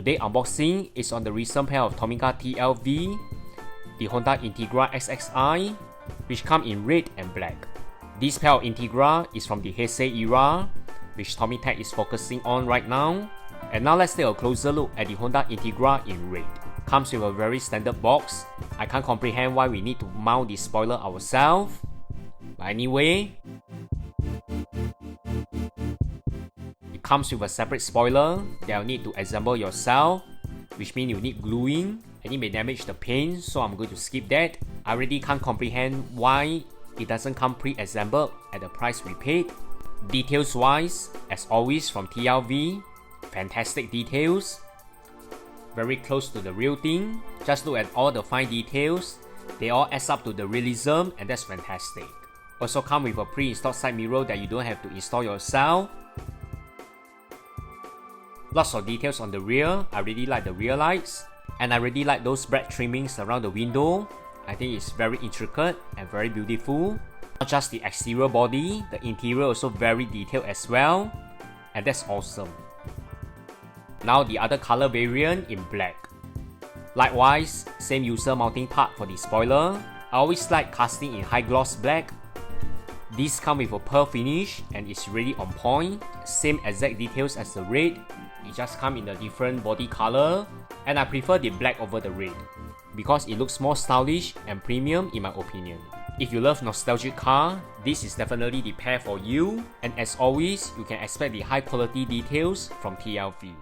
Today's unboxing is on the recent pair of Tomica TLV, the Honda Integra XXI, which come in red and black. This pair of Integra is from the Heisei era, which Tomy Tech is focusing on right now. And now let's take a closer look at the Honda Integra in red. Comes with a very standard box. I can't comprehend why we need to mount the spoiler ourselves. But anyway, it comes with a separate spoiler that you'll need to assemble yourself, which means you need gluing and it may damage the paint, so I'm going to skip that. I really can't comprehend why it doesn't come pre-assembled at the price we paid. Details wise, as always from TLV, fantastic details. Very close to the real thing. Just look at all the fine details. They all add up to the realism, and that's fantastic. Also come with a pre-installed side mirror that you don't have to install yourself. Lots of details on the rear. I really like the rear lights. And I really like those black trimmings around the window. I think it's very intricate and very beautiful. Not just the exterior body, the interior also very detailed as well. And that's awesome. Now the other color variant in black. Likewise, same user mounting part for the spoiler. I always like casting in high gloss black. This comes with a pearl finish and it's really on point. Same exact details as the red. It just comes in a different body color. And I prefer the black over the red, because it looks more stylish and premium in my opinion. If you love nostalgic car, this is definitely the pair for you. And as always, you can expect the high quality details from TLV.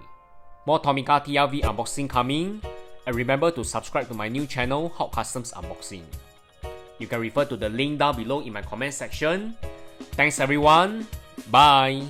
More Tomica TLV unboxing coming. And remember to subscribe to my new channel, Hot Customs Unboxing. You can refer to the link down below in my comment section. Thanks everyone. Bye.